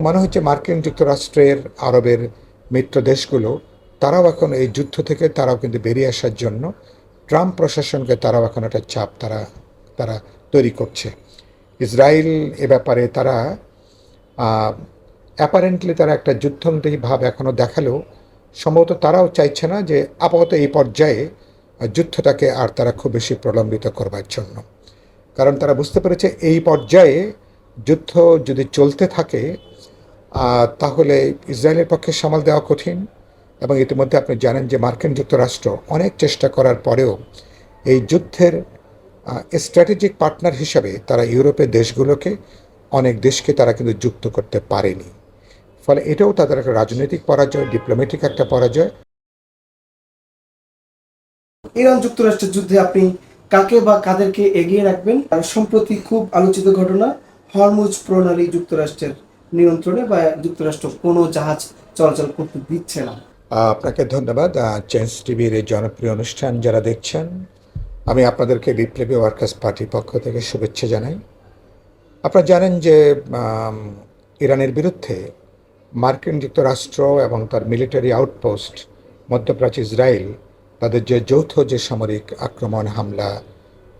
মনে হচ্ছে মার্কিন যুক্তরাষ্ট্রের আরবের মিত্র দেশগুলো তারাও এখন এই যুদ্ধ থেকে তারাও কিন্তু বেরিয়ে আসার জন্য ট্রাম্প প্রশাসনকে তারাও এখন একটা চাপ তারা তারা তৈরি করছে। ইসরায়েল এ ব্যাপারে তারা অ্যাপারেন্টলি তারা একটা যুদ্ধংদেহী ভাব এখনও দেখালেও সম্ভবত তারাও চাইছে না যে আপাতত এই পর্যায়ে যুদ্ধটাকে আর তারা খুব বেশি প্রলম্বিত করবার জন্য। কারণ তারা বুঝতে পেরেছে এই পর্যায়ে যুদ্ধ যদি চলতে থাকে তাহলে ইসরায়েলের পক্ষে সামাল দেওয়া কঠিন। এবং ইতিমধ্যে আপনি জানেন যে মার্কিন যুক্তরাষ্ট্র অনেক চেষ্টা করার পরেও এই যুদ্ধের স্ট্র্যাটেজিক পার্টনার হিসাবে তারা ইউরোপের দেশগুলোকে অনেক দেশকে তারা কিন্তু যুক্ত করতে পারেনি। ফলে এটাও তাদের একটা রাজনৈতিক পরাজয়, ডিপ্লোম্যাটিক একটা পরাজয়। ইরান যুক্তরাষ্ট্রের যুদ্ধে আপনি কাকে বা কাদেরকে এগিয়ে রাখবেন? আর সম্প্রতি খুব আলোচিত ঘটনা, হরমুজ প্রণালী যুক্তরাষ্ট্রের নিয়ন্ত্রণে, বা যুক্তরাষ্ট্র কোনো জাহাজ চলাচল করতে দিচ্ছে না। আপনাকে ধন্যবাদ। চেঞ্জ টিভির এই জনপ্রিয় অনুষ্ঠান যারা দেখছেন, আমি আপনাদেরকে বিপ্লবী ওয়ার্কার্স পার্টির পক্ষ থেকে শুভেচ্ছা জানাই। আপনারা জানেন যে ইরানের বিরুদ্ধে মার্কিন যুক্তরাষ্ট্র এবং তার মিলিটারি আউটপোস্ট মধ্যপ্রাচ্য ইসরায়েল তাদের যে যৌথ যে সামরিক আক্রমণ, হামলা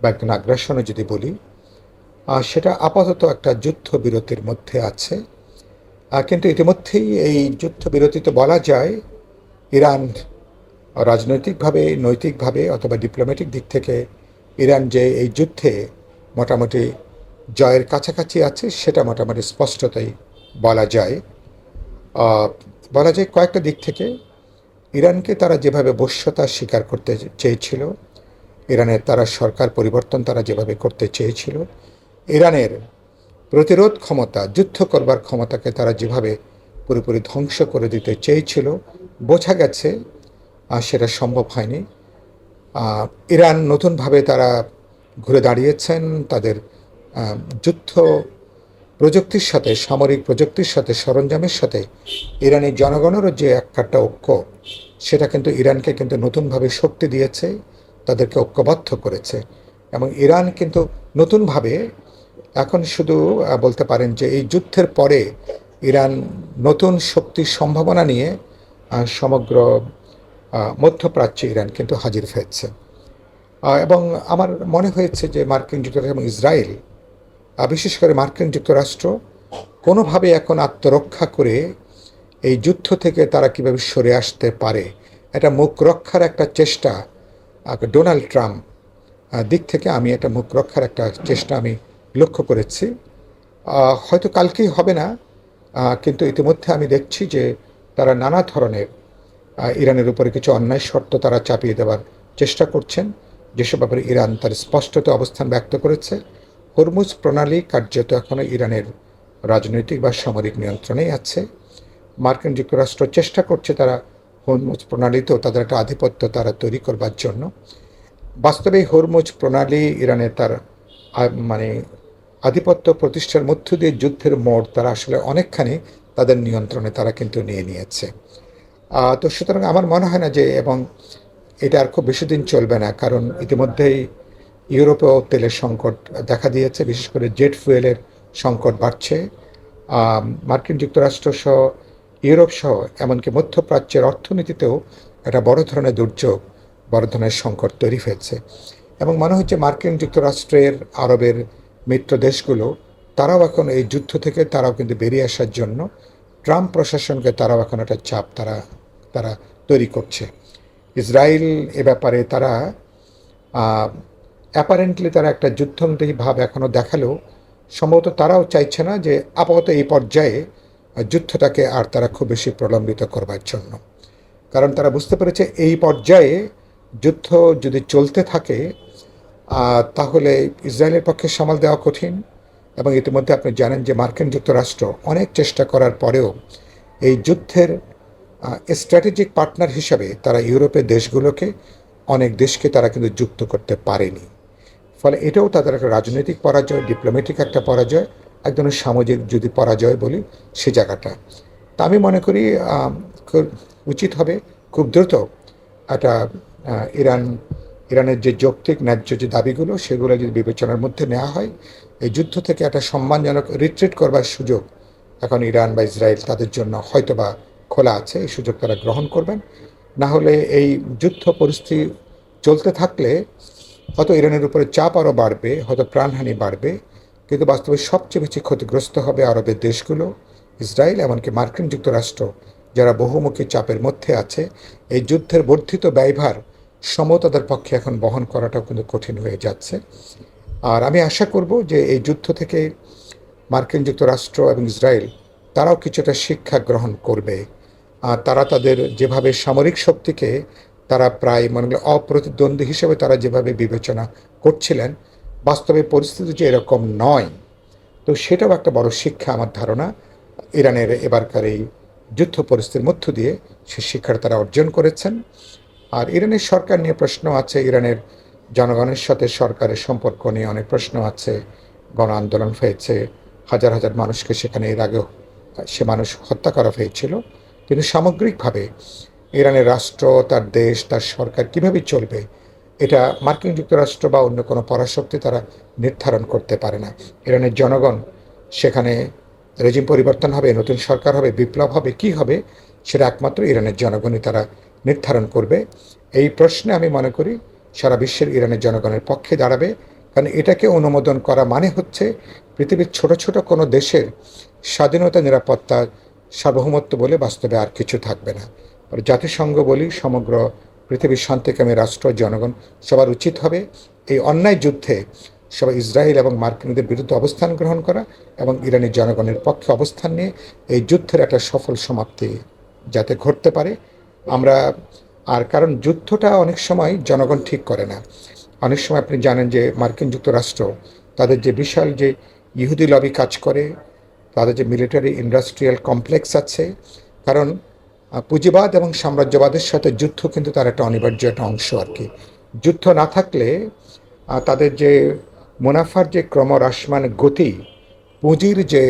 বা একজন আগ্রাসনও যদি বলি, সেটা আপাতত একটা যুদ্ধবিরতির মধ্যে আছে। কিন্তু ইতিমধ্যেই এই যুদ্ধবিরতি তো বলা যায় ইরান রাজনৈতিকভাবে, নৈতিকভাবে অথবা ডিপ্লোম্যাটিক দিক থেকে ইরান যে এই যুদ্ধে মোটামুটি জয়ের কাছাকাছি আছে সেটা মোটামুটি স্পষ্টতই বলা যায়। কয়েকটা দিক থেকে ইরানকে তারা যেভাবে বশ্যতা স্বীকার করতে চেয়েছিল, ইরানের তারা সরকার পরিবর্তন তারা যেভাবে করতে চেয়েছিল, ইরানের প্রতিরোধ ক্ষমতা, যুদ্ধ করবার ক্ষমতাকে তারা যেভাবে পুরোপুরি ধ্বংস করে দিতে চেয়েছিল, বোঝা গেছে সেটা সম্ভব হয়নি। ইরান নতুনভাবে তারা ঘুরে দাঁড়িয়েছেন তাদের যুদ্ধ প্রযুক্তির সাথে, সামরিক প্রযুক্তির সাথে, সরঞ্জামের সাথে ইরানি জনগণেরও যে একটা ঐক্য, সেটা কিন্তু ইরানকে কিন্তু নতুনভাবে শক্তি দিয়েছে, তাদেরকে ঐক্যবদ্ধ করেছে। এবং ইরান কিন্তু নতুনভাবে এখন শুধু বলতে পারেন যে এই যুদ্ধের পরে ইরান নতুন শক্তির সম্ভাবনা নিয়ে সমগ্র মধ্যপ্রাচ্যে ইরান কিন্তু হাজির হয়েছে। এবং আমার মনে হয়েছে যে মার্কিন যুক্তরাষ্ট্র এবং ইসরায়েল, বিশেষ করে মার্কিন যুক্তরাষ্ট্র কোনোভাবে এখন আত্মরক্ষা করে এই যুদ্ধ থেকে তারা কীভাবে সরে আসতে পারে, এটা মুখ রক্ষার একটা চেষ্টা ডোনাল্ড ট্রাম্প দিক থেকে আমি এটা মুখ রক্ষার একটা চেষ্টা আমি লক্ষ্য করেছি। হয়তো কালকেই হবে না, কিন্তু ইতিমধ্যে আমি দেখছি যে তারা নানা ধরনের ইরানের উপরে কিছু অন্যায় শর্ত তারা চাপিয়ে দেওয়ার চেষ্টা করছেন, যেসব ব্যাপারে ইরান তার স্পষ্টত অবস্থান ব্যক্ত করেছে। হরমুজ প্রণালী কার্যত এখনও ইরানের রাজনৈতিক বা সামরিক নিয়ন্ত্রণেই আছে। মার্কিন যুক্তরাষ্ট্র চেষ্টা করছে তারা হরমুজ প্রণালীতেও তাদের একটা আধিপত্য তারা তৈরি করবার জন্য। বাস্তবে হরমুজ প্রণালী ইরানের তার মানে আধিপত্য প্রতিষ্ঠার মধ্য দিয়ে যুদ্ধের মোড় তারা আসলে অনেকখানি তাদের নিয়ন্ত্রণে তারা কিন্তু নিয়ে নিয়েছে। তো সুতরাং আমার মনে হয় না যে, এবং এটা আর খুব বেশি দিন চলবে না, কারণ ইতিমধ্যেই ইউরোপেও তেলের সংকট দেখা দিয়েছে, বিশেষ করে জেট ফুয়েলের সংকট বাড়ছে। মার্কিন যুক্তরাষ্ট্র সহ ইউরোপ সহ এমনকি মধ্যপ্রাচ্যের অর্থনীতিতেও একটা বড় ধরনের দুর্যোগ, বড় ধরনের সংকট তৈরি হয়েছে। এবং মনে হচ্ছে মার্কিন যুক্তরাষ্ট্রের আরবের মিত্র দেশগুলো তারাও এখন এই যুদ্ধ থেকে তারাও কিন্তু বেরিয়ে আসার জন্য ট্রাম্প প্রশাসনকে তারাও এখন একটা চাপ তারা তৈরি করছে। ইসরায়েল এ ব্যাপারে তারা অ্যাপারেন্টলি তারা একটা যুদ্ধংদেহী ভাব এখনও দেখালেও সম্ভবত তারাও চাইছে না যে আপাতত এই পর্যায়ে যুদ্ধটাকে আর তারা খুব বেশি প্রলম্বিত করবার জন্য। কারণ তারা বুঝতে পেরেছে এই পর্যায়ে যুদ্ধ যদি চলতে থাকে তাহলে ইসরায়েলের পক্ষে সামাল দেওয়া কঠিন। এবং ইতিমধ্যে আপনি জানেন যে মার্কিন যুক্তরাষ্ট্র অনেক চেষ্টা করার পরেও এই যুদ্ধের স্ট্র্যাটেজিক পার্টনার হিসাবে তারা ইউরোপের দেশগুলোকে অনেক দেশকে তারা কিন্তু যুক্ত করতে পারেনি। ফলে এটাও তাদের একটা রাজনৈতিক পরাজয়, ডিপ্লোম্যাটিক একটা পরাজয়, এক ধরনের সামাজিক যদি পরাজয় বলি সে জায়গাটা। তা আমি মনে করি খুব উচিত হবে খুব দ্রুত একটা ইরানের যে যৌক্তিক ন্যায্য যে দাবিগুলো সেগুলো যদি বিবেচনার মধ্যে নেওয়া হয়, এই যুদ্ধ থেকে একটা সম্মানজনক রিট্রিট করবার সুযোগ এখন ইরান বা ইসরায়েল তাদের জন্য হয়তোবা খোলা আছে, এই সুযোগ তারা গ্রহণ করবেন। না হলে এই যুদ্ধ পরিস্থিতি চলতে থাকলে হয়তো ইরানের উপরে চাপ আরও বাড়বে, হয়তো প্রাণহানি বাড়বে, কিন্তু বাস্তবে সবচেয়ে বেশি ক্ষতিগ্রস্ত হবে আরবের দেশগুলো, ইসরায়েল, এমনকি মার্কিন যুক্তরাষ্ট্র, যারা বহুমুখী চাপের মধ্যে আছে। এই যুদ্ধের বর্ধিত ব্যয়ভার তাদের পক্ষে এখন বহন করাটাও কিন্তু কঠিন হয়ে যাচ্ছে। আর আমি আশা করব যে এই যুদ্ধ থেকে মার্কিন যুক্তরাষ্ট্র এবং ইসরায়েল তারাও কিছুটা শিক্ষা গ্রহণ করবে। আর তারা তাদের যেভাবে সামরিক শক্তিকে তারা প্রায় মনে করি অপ্রতিদ্বন্দ্বী হিসেবে তারা যেভাবে বিবেচনা করছিলেন, বাস্তবে পরিস্থিতি যে এরকম নয়, তো সেটাও একটা বড় শিক্ষা আমার ধারণা ইরানের এবারকার এই যুদ্ধ পরিস্থিতির মধ্য দিয়ে সে শিক্ষাটা তারা অর্জন করেছেন। আর ইরানের সরকার নিয়ে প্রশ্ন আছে, ইরানের জনগণের সাথে সরকারের সম্পর্ক নিয়ে অনেক প্রশ্ন আছে। গণ আন্দোলন হয়েছে, হাজার হাজার মানুষকে সেখানে এর আগেও সে মানুষ হত্যা করা হয়েছিল। কিন্তু সামগ্রিকভাবে ইরানের রাষ্ট্র, তার দেশ, তার সরকার কীভাবে চলবে, এটা মার্কিন যুক্তরাষ্ট্র বা অন্য কোনো পরাশক্তি তারা নির্ধারণ করতে পারে না। ইরানের জনগণ সেখানে রেজিম পরিবর্তন হবে, নতুন সরকার হবে, বিপ্লব হবে, কি হবে, সেটা একমাত্র ইরানের জনগণই তারা নির্ধারণ করবে। এই প্রশ্নে আমি মনে করি সারা বিশ্বের ইরানের জনগণের পক্ষে দাঁড়াবে, কারণ এটাকে অনুমোদন করা মানে হচ্ছে পৃথিবীর ছোট ছোট কোনো দেশের স্বাধীনতা, নিরাপত্তা, সার্বভৌমত্ব বলে বাস্তবে আর কিছু থাকবে না। আর জাতিসংঘ বলি, সমগ্র পৃথিবীর শান্তিকামী রাষ্ট্র, জনগণ সবার উচিত হবে এই অন্যায় যুদ্ধে সবাই ইসরায়েল এবং মার্কিনদের বিরুদ্ধে অবস্থান গ্রহণ করা এবং ইরানি জনগণের পক্ষে অবস্থান নিয়ে এই যুদ্ধের একটা সফল সমাপ্তি যাতে ঘটতে পারে আমরা। আর কারণ যুদ্ধটা অনেক সময় জনগণ ঠিক করে না। অনেক সময় আপনি জানেন যে মার্কিন যুক্তরাষ্ট্র তাদের যে বিশাল যে ইহুদি লবি কাজ করে, তাদের যে মিলিটারি ইন্ডাস্ট্রিয়াল কমপ্লেক্স আছে, কারণ পুঁজিবাদ এবং সাম্রাজ্যবাদের সাথে যুদ্ধ কিন্তু তার একটা অনিবার্য একটা অংশ আর কি। যুদ্ধ না থাকলে তাদের যে মুনাফার যে ক্রমহ্রাসমান গতি, পুঁজির যে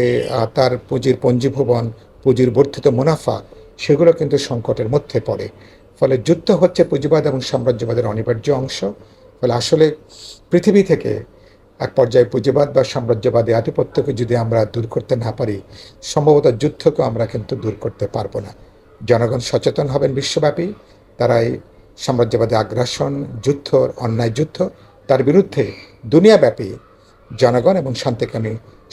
তার পুঁজির পঞ্জীভবন, পুঁজির বর্ধিত মুনাফা, সেগুলো কিন্তু সংকটের মধ্যে পড়ে। ফলে যুদ্ধ হচ্ছে পুঁজিবাদ এবং সাম্রাজ্যবাদের অনিবার্য অংশ। ফলে আসলে পৃথিবী থেকে এক পর্যায়ে পুঁজিবাদ বা সাম্রাজ্যবাদী আধিপত্যকে যদি আমরা দূর করতে না পারি, সম্ভবত যুদ্ধকে আমরা কিন্তু দূর করতে পারবো না। জনগণ সচেতন হবেন বিশ্বব্যাপী, তারা এই সাম্রাজ্যবাদী আগ্রাসন, যুদ্ধ, অন্যায় যুদ্ধ, তার বিরুদ্ধে দুনিয়াব্যাপী জনগণ এবং শান্তিকামী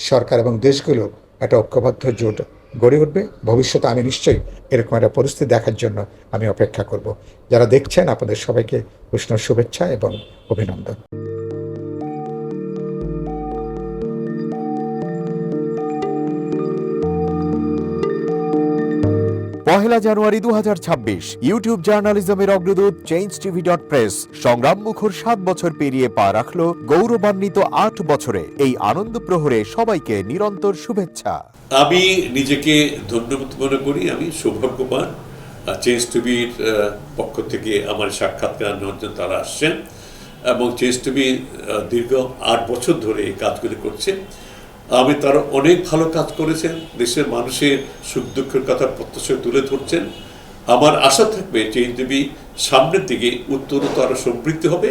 সরকার এবং দেশগুলো একটা ঐক্যবদ্ধ জোট গড়ে উঠবে। ভবিষ্যতে আমি নিশ্চয়ই এরকম একটা পরিস্থিতি দেখার জন্য আমি অপেক্ষা করব। যারা দেখছেন আপনাদের সবাইকে উষ্ণ শুভেচ্ছা এবং অভিনন্দন। পহেলা জানুয়ারি 2026 ইউটিউব জার্নালিজমের অগ্রদূত changeTV.press সংগ্রাম মুখর 7 বছর পেরিয়ে পা রাখলো গৌরবান্বিত 8 বছরে। এই আনন্দ প্রহরে সবাইকে নিরন্তর শুভেচ্ছা। আমি নিজেকে ধন্যবাদ মনে করি, আমি সৌভাগ্যবান চেঞ্জ টিভির পক্ষ থেকে আমার সাক্ষাৎকার নেওয়ার জন্য তারা আসছেন এবং চেঞ্জ টিভি দীর্ঘ 8 বছর ধরে এই কাজগুলি করছে। আমি তারা অনেক ভালো কাজ করেছেন, দেশের মানুষের সুখ দুঃখের কথা প্রত্যক্ষ তুলে ধরছেন। আমার আশা থাকবে চেঞ্জ টিভি সামনের দিকে উত্তরোত্তর আরও সমৃদ্ধ হবে।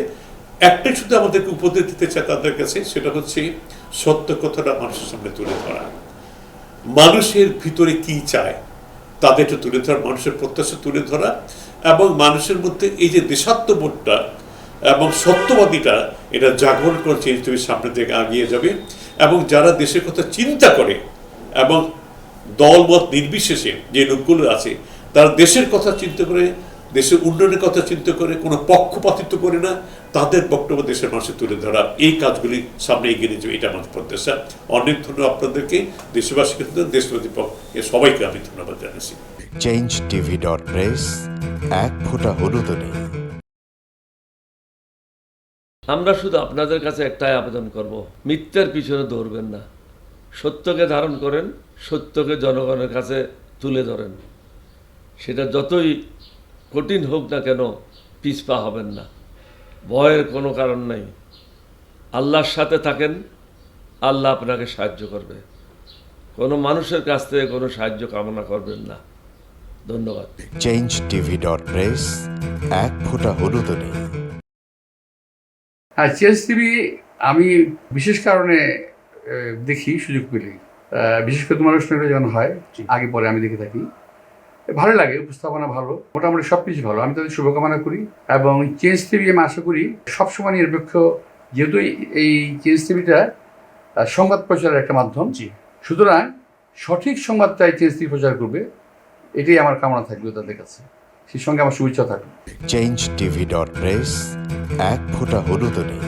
একটাই শুধু আমাদেরকে উপদেশ দিতে চায় তাদের কাছে, সেটা হচ্ছে সত্য কথাটা মানুষের সামনে তুলে ধরা, মানুষের ভিতরে কি চায় তাদেরটা তুলে ধরা, মানুষের প্রত্যাশা তুলে ধরা এবং মানুষের মধ্যে এই যে দেশাত্মবোধটা এবং সত্যবাদীটা, এটা জাগরণ করে চেঞ্জ টিভির সামনে থেকে এগিয়ে যাবে। এবং যারা দেশের কথা চিন্তা করে এবং দলমত নির্বিশেষে যে লোকগুলো আছে, তারা দেশের কথা চিন্তা করে, দেশের উন্নয়নের কথা চিন্তা করে, কোনো পক্ষপাতিত্ব করে না, তাদের বক্তব্য দেশের মানুষের তুলে ধরা, এই কাজগুলি সামনে এগিয়ে নিয়ে যাবে, এটা আমাদের প্রত্যাশা। অনেক ধন্যবাদ আপনাদেরকে, দেশবাসীকে, দেশবাসী সবাইকে আমি ধন্যবাদ জানাচ্ছি। changeTV.press এক ফোঁটা হলুদ নেই। আমরা শুধু আপনাদের কাছে একটাই আবেদন করব, মিথ্যার পিছনে দৌড়বেন না, সত্যকে ধারণ করেন, সত্যকে জনগণের কাছে তুলে ধরেন। সেটা যতই কঠিন হোক না কেন, পিছপা হবেন না, ভয়ের কোনো কারণ নেই। আল্লাহর সাথে থাকেন, আল্লাহ আপনাকে সাহায্য করবে। কোনো মানুষের কাছ থেকে কোনো সাহায্য কামনা করবেন না। ধন্যবাদ। changeTV.press এক ফোঁটা হলুদ নেই। হ্যাঁ, চেঞ্জ টিভি আমি বিশেষ কারণে দেখি সুযোগ পেলে। বিশেষ করে তোমার অনুষ্ঠানগুলো যখন হয় আগে পরে আমি দেখে থাকি, ভালো লাগে, উপস্থাপনা ভালো, মোটামুটি সব কিছু ভালো। আমি তাদের শুভকামনা করি এবং চেঞ্জ টিভি আমি আশা করি সবসময় নিরপেক্ষ, যেহেতু এই চেঞ্জ টিভিটা সংবাদ প্রচারের একটা মাধ্যম, সুতরাং সঠিক সংবাদটাই চেঞ্জ টিভি প্রচার করবে, এটাই আমার কামনা থাকবে তাদের কাছে, সেই সঙ্গে আমার শুভেচ্ছা থাকবে। changeTV.press, এক ফোঁটা হলুদ নেই।